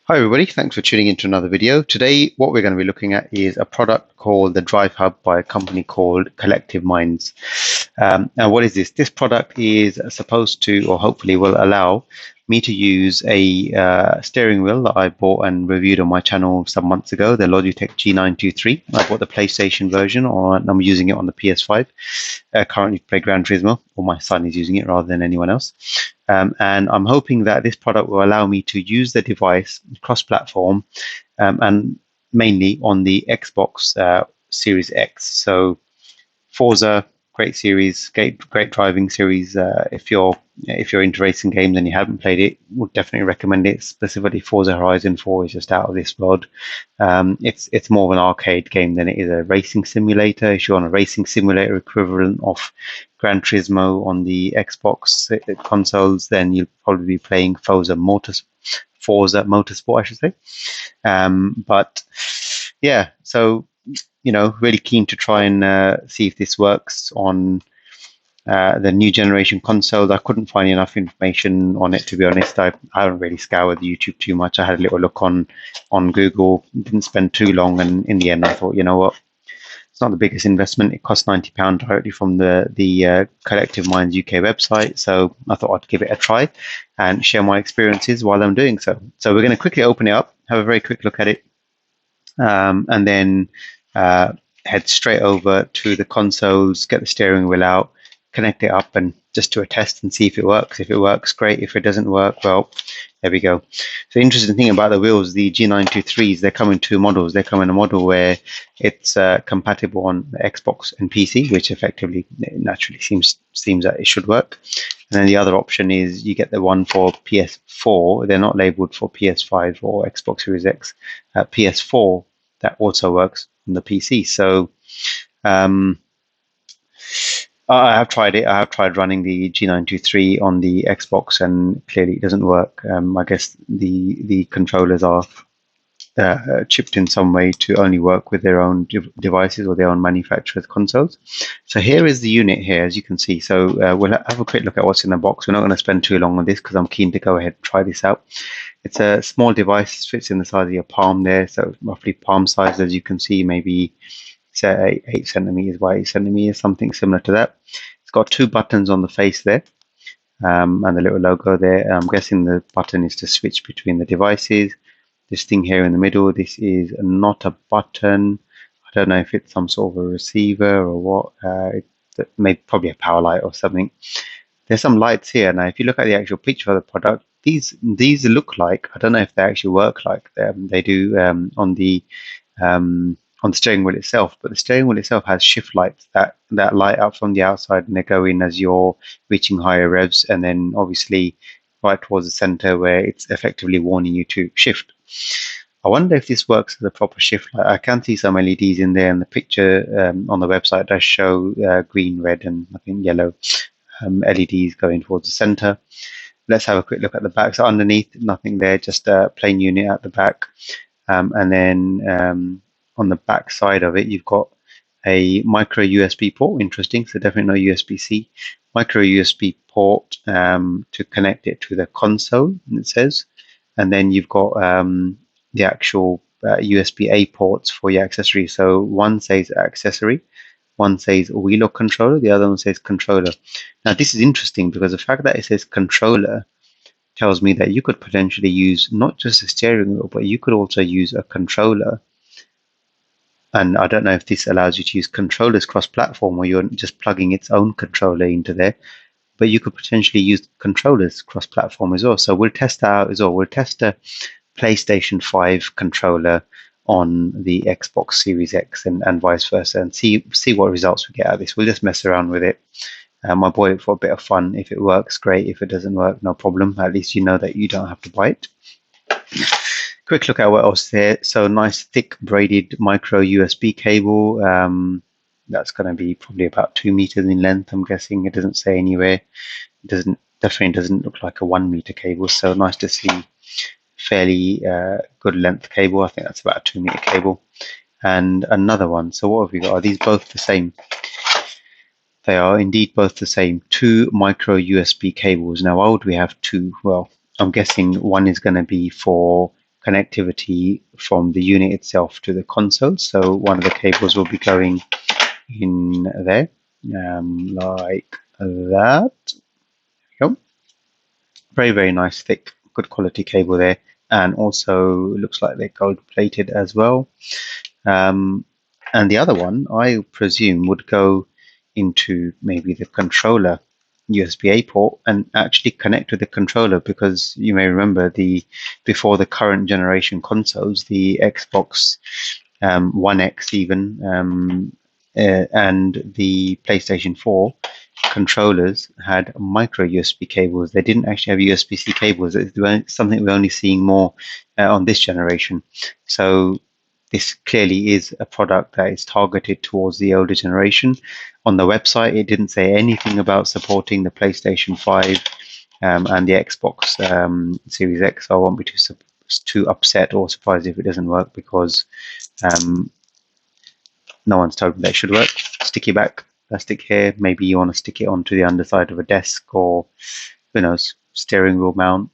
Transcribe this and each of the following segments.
Hi everybody, thanks for tuning into another video. Today what we're going to be looking at is a product called the DriveHub by a company called Collective Minds. And what is this? This product is supposed to, or hopefully will allow me to use a steering wheel that I bought and reviewed on my channel some months ago, the Logitech G923. I bought the PlayStation version and I'm using it on the PS5. Currently play Gran Turismo, or my son is using it rather than anyone else. And I'm hoping that this product will allow me to use the device cross-platform and mainly on the Xbox Series X. So Forza, great series, great driving series. If you're into racing games and you haven't played it, would definitely recommend it. Specifically, Forza Horizon 4 is just out of this world. It's more of an arcade game than it is a racing simulator. If you're on a racing simulator equivalent of Gran Turismo on the Xbox consoles, then you'll probably be playing Forza Motorsport, I should say. But yeah, so really keen to try and see if this works on the new generation consoles. I couldn't find enough information on it, to be honest. I haven't really scoured YouTube too much. I had a little look on Google, didn't spend too long, and in the end I thought, you know what, it's not the biggest investment. It costs £90 directly from the Collective Minds UK website, so I thought I'd give it a try and share my experiences while I'm doing so. So we're going to quickly open it up, have a very quick look at it, and then head straight over to the consoles, get the steering wheel out, connect it up, and just do a test and see if it works. If it works, great. If it doesn't work, well, there we go. So the interesting thing about the wheels, the G923s, they come in two models. They come in a model where it's compatible on the Xbox and PC, which effectively naturally seems that it should work. And then the other option is you get the one for PS4. They're not labeled for PS5 or Xbox Series X. PS4 that also works on the PC. So I have tried it. I have tried running the G923 on the Xbox, and clearly it doesn't work. I guess the controllers are chipped in some way to only work with their own devices or their own manufacturer's consoles. So here is the unit here, as you can see. So we'll have a quick look at what's in the box. We're not going to spend too long on this because I'm keen to go ahead and try this out. It's a small device, fits in the size of your palm there, so roughly palm size, as you can see, maybe say 8 centimeters by 8 centimeters, something similar to that. It's got two buttons on the face there, and the little logo there. I'm guessing the button is to switch between the devices. This thing here in the middle, this is not a button. I don't know if it's some sort of a receiver or what. Maybe probably a power light or something. There's some lights here. Now, if you look at the actual picture of the product, these look like, I don't know if they actually work like they do on the steering wheel itself, but the steering wheel itself has shift lights that light up from the outside, and they go in as you're reaching higher revs, and then obviously right towards the center where it's effectively warning you to shift. I wonder if this works as a proper shift light. I can see some LEDs in there, and the picture on the website does show green, red, and I think yellow LEDs going towards the center. Let's have a quick look at the back. So underneath, nothing there, just a plain unit at the back. And then on the back side of it, you've got a micro USB port. Interesting. So definitely no USB-C. Micro USB port to connect it to the console, it says. And then you've got the actual USB-A ports for your accessories. So one says accessory, one says wheel or controller, the other one says controller. Now this is interesting because the fact that it says controller tells me that you could potentially use not just a steering wheel, but you could also use a controller. And I don't know if this allows you to use controllers cross-platform, or you're just plugging its own controller into there, but you could potentially use controllers cross-platform as well. So we'll test that out as well. We'll test a PlayStation 5 controller on the Xbox Series X and vice versa, and see what results we get out of this. We'll just mess around with it. I bought it for a bit of fun. If it works, great. If it doesn't work, no problem. At least you know that you don't have to buy it. Quick look at what else there. So nice thick braided micro USB cable. That's going to be probably about 2 meters in length, I'm guessing. It doesn't say anywhere. It definitely doesn't look like a 1 meter cable. So nice to see fairly good length cable. I think that's about a 2 meter cable. And another one. So what have we got? Are these both the same? They are indeed both the same. 2 micro USB cables. Now, why would we have two? Well, I'm guessing one is going to be for connectivity from the unit itself to the console. So one of the cables will be going in there, like that. Yep. Very, very nice, thick, good quality cable there. And also looks like they're gold plated as well. And the other one, I presume, would go into maybe the controller USB-A port and actually connect to the controller, because you may remember before the current generation consoles, the Xbox One X even and the PlayStation 4 controllers had micro USB cables. They didn't actually have USB-C cables. It's something we're only seeing more on this generation. So this clearly is a product that is targeted towards the older generation. On the website, it didn't say anything about supporting the PlayStation 5 and the Xbox Series X. So I won't be too upset or surprised if it doesn't work, because no one's told me that should work. Sticky back plastic here. Maybe you want to stick it onto the underside of a desk, or who knows, steering wheel mount.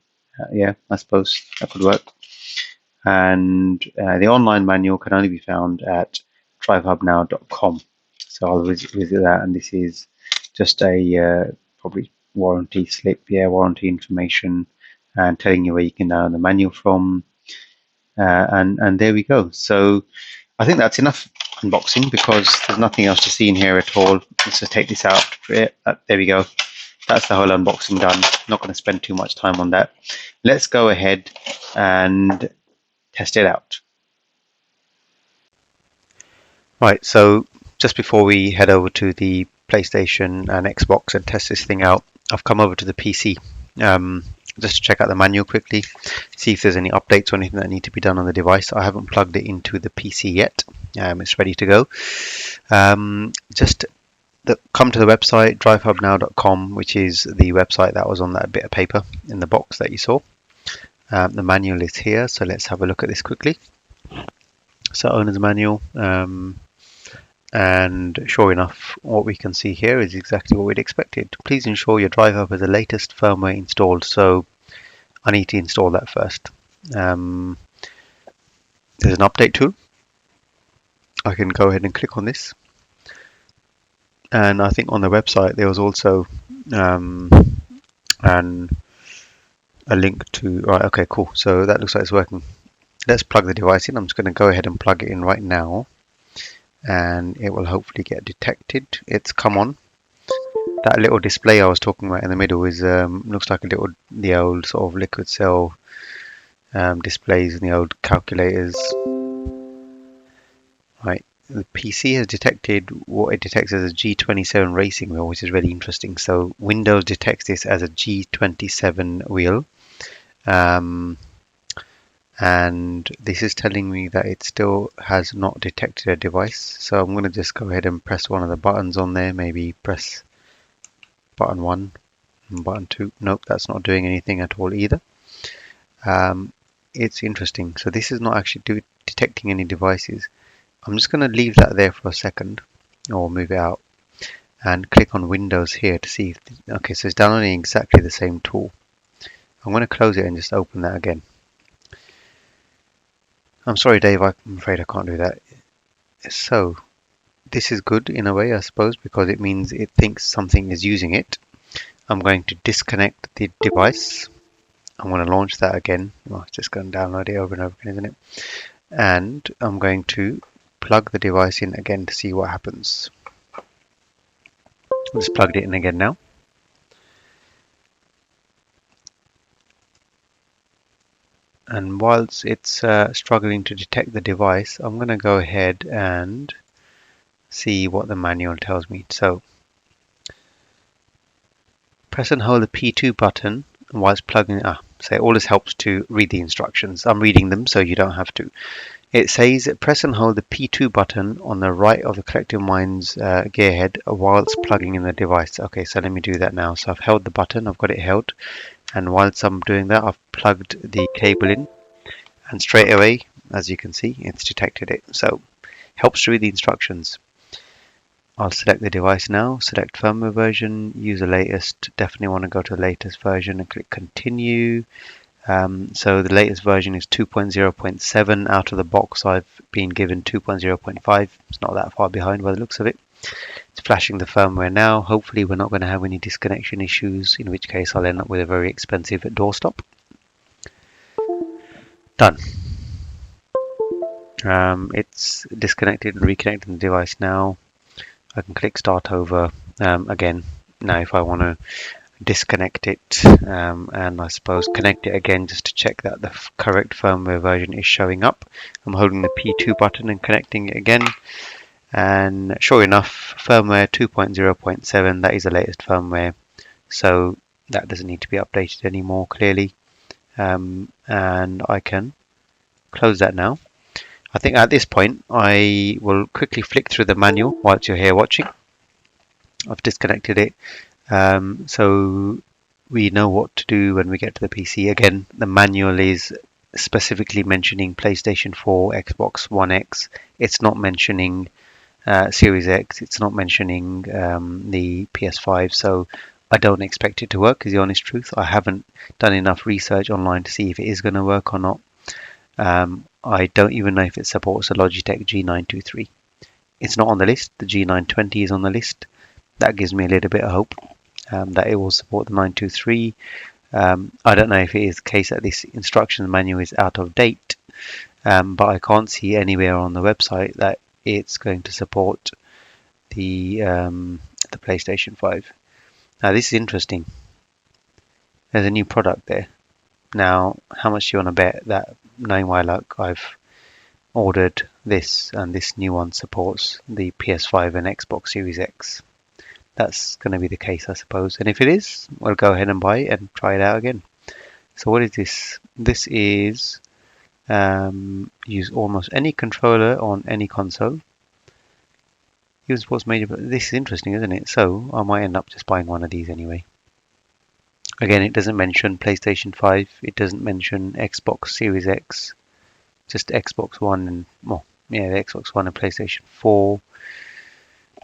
Yeah, I suppose that could work. And the online manual can only be found at drivehubnow.com. So I'll visit that, and this is just a probably warranty slip, warranty information, and telling you where you can download the manual from. And there we go. So I think that's enough unboxing, because there's nothing else to see in here at all. Let's just take this out. There we go. That's the whole unboxing done. Not going to spend too much time on that. Let's go ahead and test it out. Right, so just before we head over to the PlayStation and Xbox and test this thing out, I've come over to the PC just to check out the manual quickly, see if there's any updates or anything that need to be done on the device. I haven't plugged it into the PC yet. It's ready to go. Come to the website, drivehubnow.com, which is the website that was on that bit of paper in the box that you saw. The manual is here, so let's have a look at this quickly. So owner's manual, and sure enough, what we can see here is exactly what we'd expected. Please ensure your DriveHub has the latest firmware installed. So I need to install that first. There's an update tool. I can go ahead and click on this. And I think on the website there was also a link to, right, okay, cool. So that looks like it's working. Let's plug the device in. I'm just going to go ahead and plug it in right now, and it will hopefully get detected. It's come on. That little display I was talking about in the middle is looks like the old sort of liquid cell displays in the old calculators. Right, the PC has detected what it detects as a G27 racing wheel, which is really interesting. So Windows detects this as a G27 wheel. And this is telling me that it still has not detected a device. So I'm going to just go ahead and press one of the buttons on there. Maybe press button 1 and button 2. Nope, that's not doing anything at all either. It's interesting. So this is not actually detecting any devices. I'm just going to leave that there for a second, or move it out, and click on Windows here to see if, okay, so it's downloading exactly the same tool. I'm going to close it and just open that again. I'm sorry, Dave, I'm afraid I can't do that. So this is good in a way, I suppose, because it means it thinks something is using it. I'm going to disconnect the device. I'm going to launch that again. Well, it's just going to download it over and over again, isn't it? And I'm going to plug the device in again to see what happens. I've just plugged it in again now. And whilst it's struggling to detect the device, I'm going to go ahead and see what the manual tells me. So press and hold the P2 button whilst plugging it. So all this helps to read the instructions. I'm reading them so you don't have to. It says press and hold the P2 button on the right of the Collective Minds gearhead whilst plugging in the device. Okay, so let me do that now. So I've held the button, I've got it held, and whilst I'm doing that, I've plugged the cable in, and straight away, as you can see, it's detected it. So helps to read the instructions. I'll select the device now, select firmware version, use the latest. Definitely want to go to the latest version and click continue. So the latest version is 2.0.7. Out of the box, I've been given 2.0.5. It's not that far behind by the looks of it. It's flashing the firmware now. Hopefully we're not going to have any disconnection issues, in which case I'll end up with a very expensive doorstop. Done. It's disconnected and reconnecting the device now. I can click start over again. Now if I want to disconnect it and I suppose connect it again just to check that the correct firmware version is showing up, I'm holding the P2 button and connecting it again, and sure enough, firmware 2.0.7, that is the latest firmware, so that doesn't need to be updated anymore clearly, and I can close that now. I think at this point I will quickly flick through the manual whilst you're here watching. I've disconnected it, so we know what to do when we get to the PC. Again, the manual is specifically mentioning PlayStation 4, Xbox One X. It's not mentioning Series X. It's not mentioning the PS5. So I don't expect it to work, is the honest truth. I haven't done enough research online to see if it is going to work or not. I don't even know if it supports a Logitech G923. It's not on the list. The G920 is on the list. That gives me a little bit of hope that it will support the 923. I don't know if it is the case that this instructions manual is out of date, but I can't see anywhere on the website that it's going to support the PlayStation 5. Now this is interesting. There's a new product there. Now, how much do you want to bet that, knowing my luck, I've ordered this and this new one supports the PS5 and Xbox Series X? That's going to be the case, I suppose. And if it is, we'll go ahead and buy it and try it out again. So what is this? This is use almost any controller on any console. Use what's major. This is interesting, isn't it? So I might end up just buying one of these anyway. Again, it doesn't mention PlayStation 5. It doesn't mention Xbox Series X. Just Xbox One and, well, yeah, the Xbox One and PlayStation 4.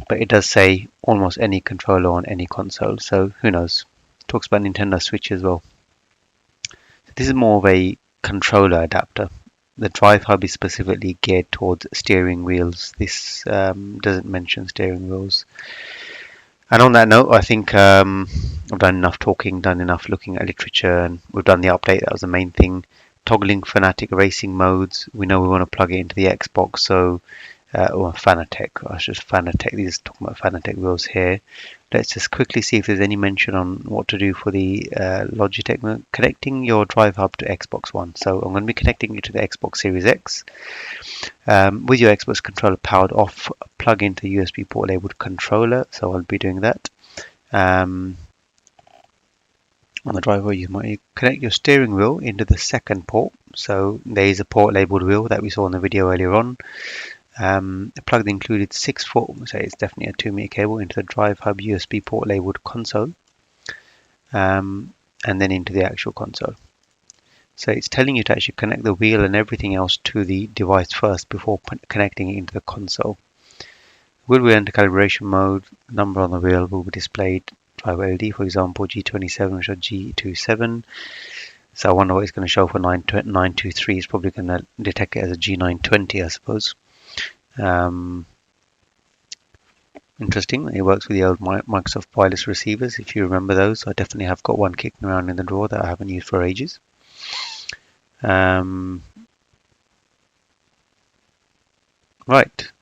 But it does say almost any controller on any console. So who knows? Talks about Nintendo Switch as well. This is more of a controller adapter. The DriveHub is specifically geared towards steering wheels. This doesn't mention steering wheels. And on that note, I think I've done enough talking, done enough looking at literature, and we've done the update. That was the main thing. Toggling Fanatic racing modes. We know we want to plug it into the Xbox, so or Fanatec. I should Fanatec. These are talking about Fanatec wheels here. Let's just quickly see if there's any mention on what to do for the Logitech connecting your DriveHub to Xbox One. So I'm going to be connecting it to the Xbox Series X. With your Xbox controller powered off, plug into the USB port labeled controller. So I'll be doing that. On the driver, you might connect your steering wheel into the second port. So there is a port labeled wheel that we saw in the video earlier on. Plug the included 6-foot, so it's definitely a 2-meter cable, into the DriveHub USB port labeled console, and then into the actual console. So it's telling you to actually connect the wheel and everything else to the device first before connecting it into the console. Wheel will enter calibration mode. The number on the wheel will be displayed. Driver LD, for example, G27 will show G27. So I wonder what it's going to show for 923. It's probably going to detect it as a G920, I suppose. Interesting. It works with the old Microsoft wireless receivers, if you remember those. I definitely have got one kicking around in the drawer that I haven't used for ages. Right,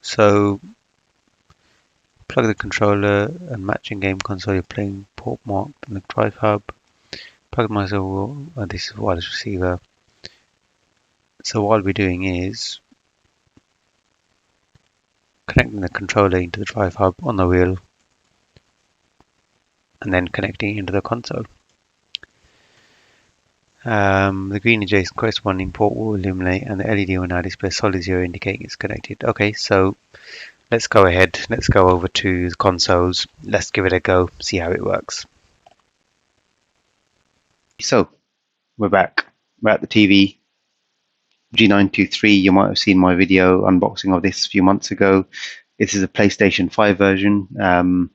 so plug the controller and matching game console you're playing port marked in the DriveHub. Plug myself. This is wireless receiver. So what I'll be doing is connecting the controller into the DriveHub on the wheel and then connecting it into the console. The green adjacent corresponding port will illuminate and the LED will now display solid 0 indicating it's connected. Okay, so let's go ahead. Let's go over to the consoles. Let's give it a go, see how it works. So we're back. We're at the TV. G923, you might have seen my video unboxing of this a few months ago. This is a PlayStation 5 version.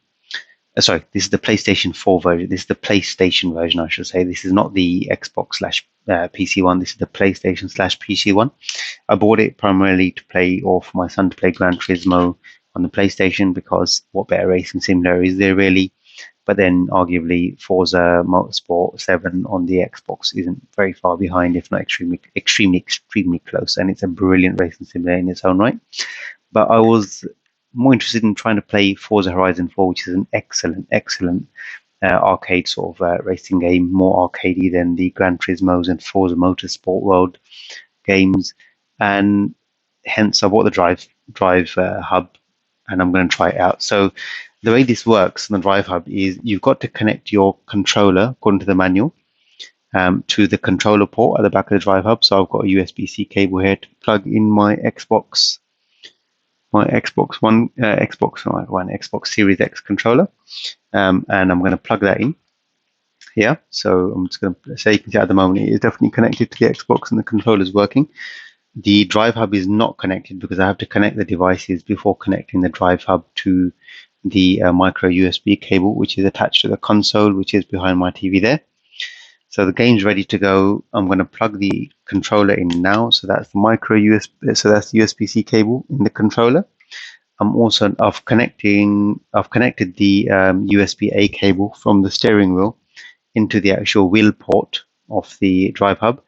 Sorry, this is the PlayStation 4 version. This is the PlayStation version, I should say. This is not the Xbox PC one. This is the PlayStation / PC one. I bought it primarily to play, or for my son to play Gran Turismo on the PlayStation, because what better racing simulator is there really? But then arguably Forza Motorsport 7 on the Xbox isn't very far behind, if not extremely close. And it's a brilliant racing simulator in its own right. But I was more interested in trying to play Forza Horizon 4, which is an excellent arcade sort of racing game, more arcadey than the Gran Turismos and Forza Motorsport World games. And hence I bought the DriveHub, and I'm going to try it out. So the way this works on the DriveHub is you've got to connect your controller, according to the manual, to the controller port at the back of the DriveHub. So I've got a USB-C cable here to plug in my Xbox Xbox Series X controller, and I'm going to plug that in here. So I'm just going to say, you can see at the moment it is definitely connected to the Xbox and the controller is working. The DriveHub is not connected because I have to connect the devices before connecting the DriveHub to the micro USB cable, which is attached to the console, which is behind my TV there. So the game's ready to go. I'm going to plug the controller in now. So that's the micro USB. So that's the USB-C cable in the controller. I've connected the USB-A cable from the steering wheel into the actual wheel port of the DriveHub.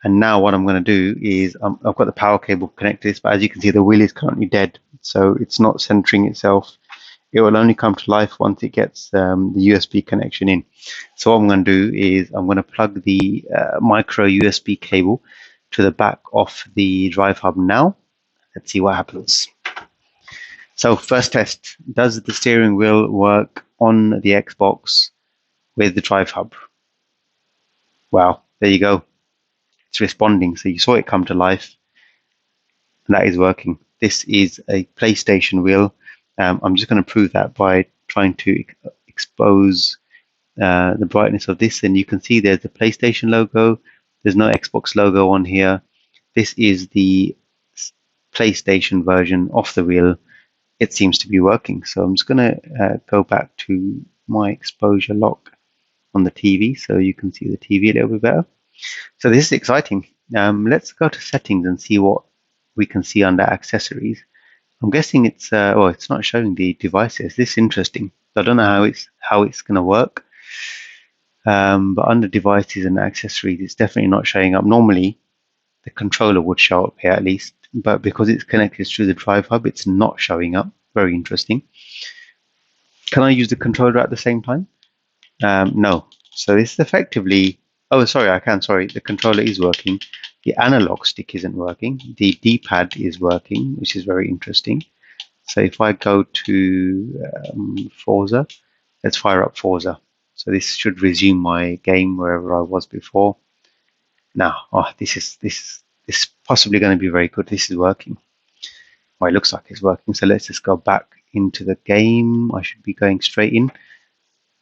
And now what I'm going to do is I've got the power cable connected to this, but as you can see, the wheel is currently dead. So it's not centering itself. It will only come to life once it gets the USB connection in. So what I'm going to do is I'm going to plug the micro USB cable to the back of the DriveHub now. Let's see what happens. So first test, does the steering wheel work on the Xbox with the DriveHub? Wow, there you go. It's responding. So you saw it come to life, and that is working. This is a PlayStation wheel. I'm just going to prove that by trying to expose the brightness of this, and you can see there's the PlayStation logo. There's no Xbox logo on here. This is the PlayStation version of the wheel. It seems to be working. So I'm just going to go back to my exposure lock on the TV so you can see the TV a little bit better. So this is exciting. Let's go to settings and see what we can see under accessories. I'm guessing it's it's not showing the devices. This is interesting. So I don't know how it's going to work. But under devices and accessories, it's definitely not showing up. Normally, the controller would show up here at least, but because it's connected through the DriveHub, it's not showing up. Very interesting. Can I use the controller at the same time? No. So this is effectively. Oh, sorry, I can. Sorry, the controller is working. The analog stick isn't working. The D-pad is working, which is very interesting. So if I go to Forza, let's fire up Forza. So this should resume my game wherever I was before. Now, this is possibly going to be very good. This is working. Well, it looks like it's working. So let's just go back into the game. I should be going straight in.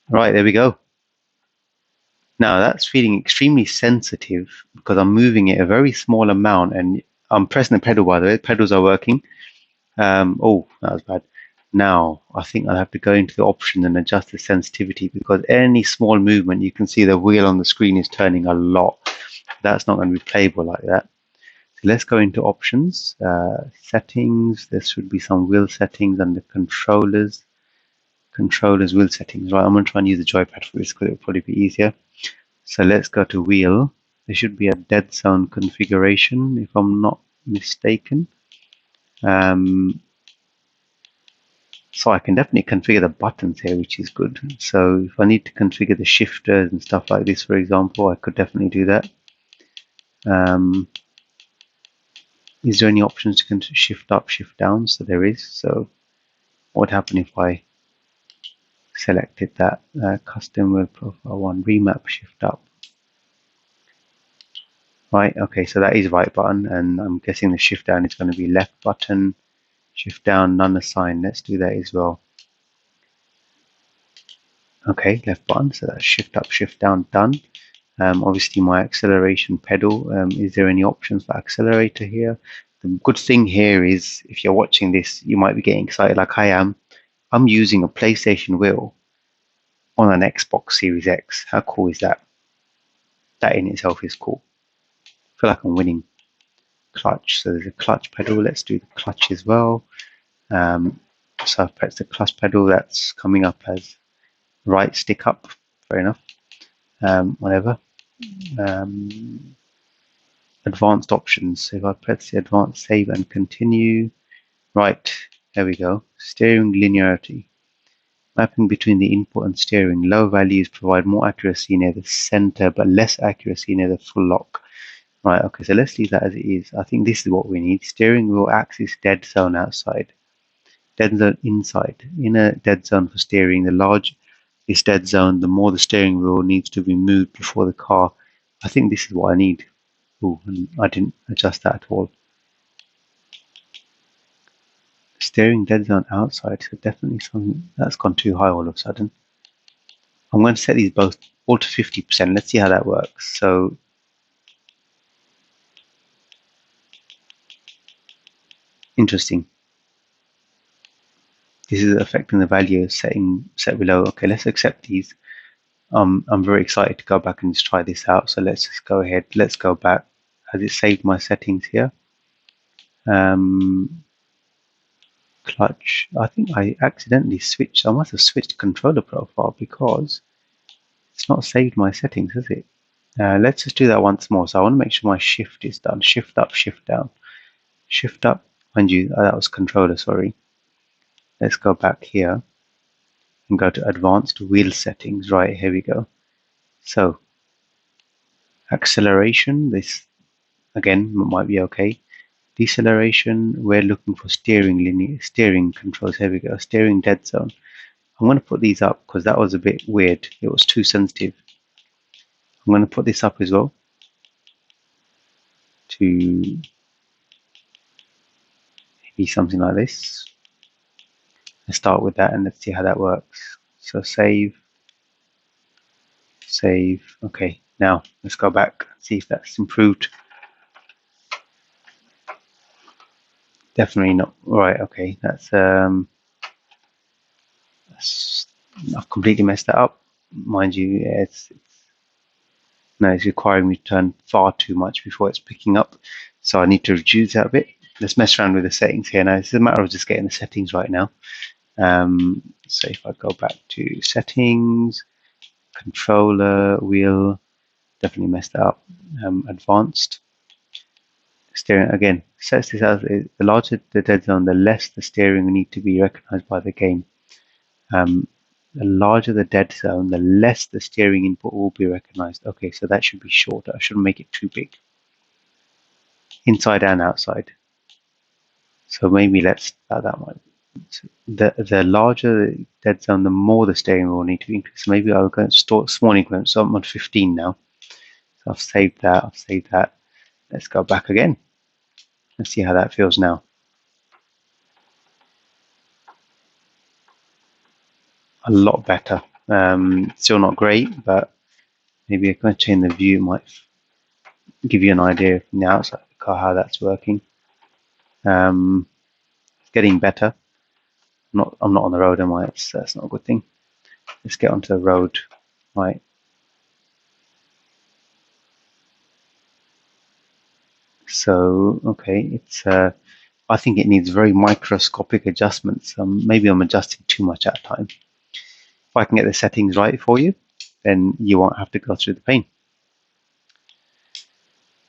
Right, there we go. Now that's feeling extremely sensitive because I'm moving it a very small amount, and I'm pressing the pedal, by the way. The pedals are working. Oh, that was bad. Now I think I'll have to go into the option and adjust the sensitivity, because any small movement, you can see the wheel on the screen is turning a lot. That's not going to be playable like that. So let's go into options, settings. There should be some wheel settings under controllers. Controllers, wheel settings. Right, I'm going to try and use the joypad for this because it'll probably be easier. So let's go to wheel. There should be a dead zone configuration, if I'm not mistaken. So I can definitely configure the buttons here, which is good. So if I need to configure the shifters and stuff like this, for example, I could definitely do that. Is there any options to shift up, shift down? So there is. So what would happen if I selected that custom wheel profile one, remap, shift up? Right, okay, so that is right button, and I'm guessing the shift down is going to be left button. Shift down, none assigned. Let's do that as well. Okay, left button, so that's shift up, shift down, done. Obviously my acceleration pedal, is there any options for accelerator here? The good thing here is, if you're watching this, you might be getting excited like I am. I'm using a PlayStation wheel on an Xbox Series X. How cool is that? That in itself is cool. feel like I'm winning. Clutch, so there's a clutch pedal. Let's do the clutch as well. So I've pressed the clutch pedal. That's coming up as right stick up. Fair enough. Whatever. Advanced options. So if I press the advanced save and continue, right, there we go. Steering linearity. Mapping between the input and steering. Low values provide more accuracy near the center, but less accuracy near the full lock. Right, okay, so let's leave that as it is. I think this is what we need. Steering wheel axis dead zone outside. Dead zone inside. In a dead zone for steering, the larger this dead zone, the more the steering wheel needs to be moved before the car. I think this is what I need. Oh, and I didn't adjust that at all. Steering dead zone outside, so definitely something that's gone too high all of a sudden. I'm going to set these both all to 50%. Let's see how that works. So interesting. This is affecting the value set below. Okay, let's accept these. I'm very excited to go back and just try this out. So let's just go ahead. Let's go back. Has it saved my settings here? Clutch. I think I accidentally switched. I must have switched controller profile because it's not saved my settings, has it? Let's just do that once more. So I want to make sure my shift is done. Shift up, shift down. Shift up. Mind you, that was controller, sorry. Let's go back here and go to advanced wheel settings. Right, here we go. So acceleration, this again might be okay. Deceleration, we're looking for steering controls. Here we go, steering dead zone. I'm going to put these up because that was a bit weird. It was too sensitive. I'm going to put this up as well to be something like this. Let's start with that and let's see how that works. So save. Okay, now let's go back, see if that's improved. Definitely not. Right, okay, that's I've completely messed that up. Mind you, it's requiring me to turn far too much before it's picking up. So I need to reduce that a bit. Let's mess around with the settings here. Now, it's a matter of just getting the settings right now. So if I go back to settings, controller, wheel, definitely messed that up. Advanced. Steering again sets this as the larger the dead zone, the less the steering will need to be recognized by the game. The larger the dead zone, the less the steering input will be recognized. Okay, so that should be shorter. I shouldn't make it too big. Inside and outside. So maybe let's that one. The larger the dead zone, the more the steering will need to be increased. So maybe I'll go store small increments. So I'm on 15 now. So I've saved that. Let's go back again. Let's see how that feels now. A lot better. Still not great, but maybe I'm going to change the view. It might give you an idea from the outside of the car how that's working. It's getting better. I'm not on the road, am I? That's not a good thing. Let's get onto the road. Right. So okay, it's. I think it needs very microscopic adjustments. Maybe I'm adjusting too much at a time. If I can get the settings right for you, then you won't have to go through the pain.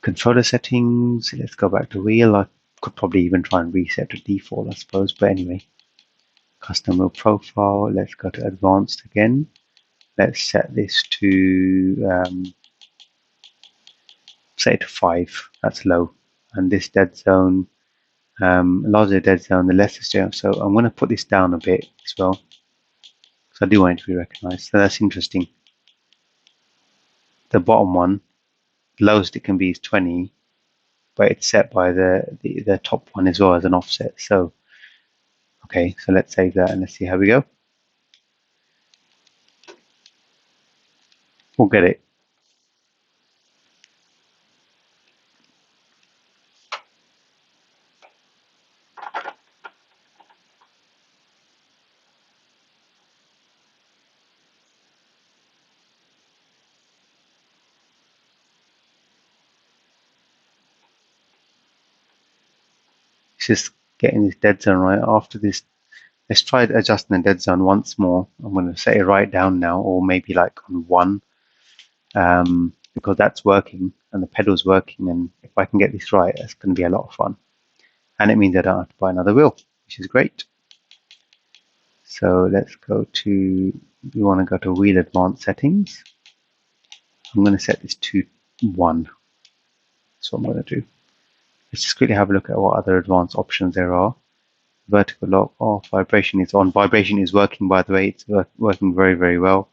Controller settings, let's go back to wheel. I could probably even try and reset to default, I suppose, but anyway. Custom wheel profile, let's go to advanced again. Let's set this to, set it to 5, that's low. And this dead zone, larger dead zone, the less the steering. So I'm going to put this down a bit as well, because I do want it to be recognized. So that's interesting. The bottom one, the lowest it can be is 20, but it's set by the top one as well as an offset. So okay, so let's save that and let's see how we go. We'll get it. just getting this dead zone right. After this, let's try adjusting the dead zone once more. I'm going to set it right down now, or maybe like on 1, because that's working and the pedal's working. And if I can get this right, it's going to be a lot of fun. And it means I don't have to buy another wheel, which is great. So let's go to, we want to go to wheel advanced settings. I'm going to set this to 1. That's what I'm going to do. Let's just quickly have a look at what other advanced options there are. Vertical lock off, vibration is on. Vibration is working, by the way. It's working very, very well.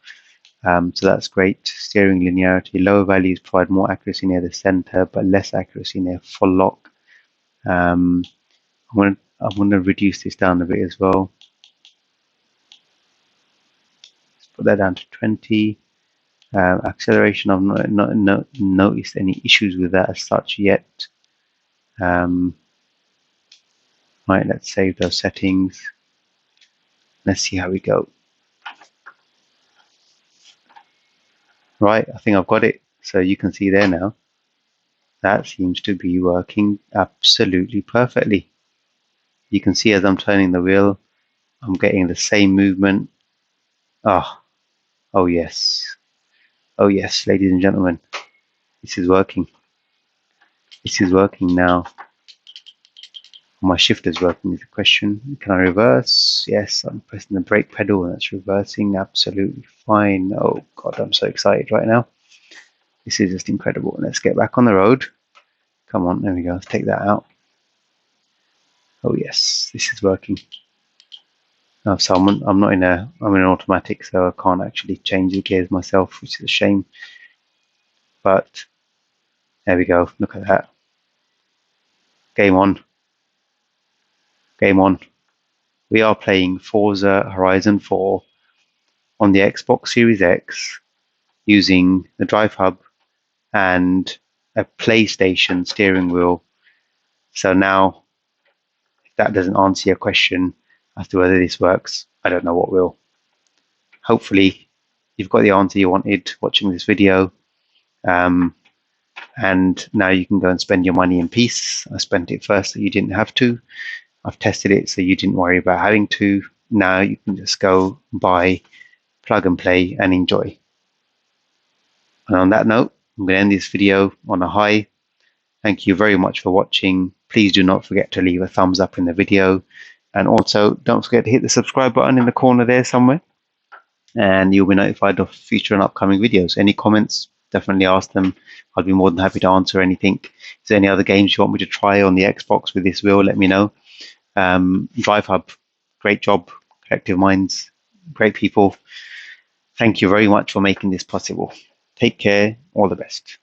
So that's great. Steering linearity, lower values provide more accuracy near the center, but less accuracy near full lock. I'm going to reduce this down a bit as well. Let's put that down to 20. Acceleration, I've not noticed any issues with that as such yet. Right, let's save those settings. Let's see how we go. Right, I think I've got it. So you can see there now. That seems to be working absolutely perfectly. You can see as I'm turning the wheel, I'm getting the same movement. Oh yes. Oh yes, ladies and gentlemen. This is working. This is working now. My shift is working is the question. Can I reverse? Yes, I'm pressing the brake pedal and it's reversing absolutely fine. Oh God, I'm so excited right now. This is just incredible. Let's get back on the road. Come on, there we go. Let's take that out. Oh yes, this is working. Oh, so I'm not in a, I'm in an automatic, so I can't actually change the gears myself, which is a shame. But there we go. Look at that. Game on. Game on. We are playing Forza Horizon 4 on the Xbox Series X using the DriveHub and a PlayStation steering wheel. So now, if that doesn't answer your question as to whether this works, I don't know what will. Hopefully, you've got the answer you wanted watching this video. And now you can go and spend your money in peace. I spent it first so you didn't have to. I've tested it so you didn't worry about having to. Now you can just go buy, plug and play, and enjoy. And on that note, I'm going to end this video on a high. Thank you very much for watching. Please do not forget to leave a thumbs up in the video. And also, don't forget to hit the subscribe button in the corner there somewhere. And you'll be notified of future and upcoming videos. Any comments, definitely ask them. I'd be more than happy to answer anything. Is there any other games you want me to try on the Xbox with this wheel? Let me know. DriveHub, great job. Collective Minds, great people. Thank you very much for making this possible. Take care. All the best.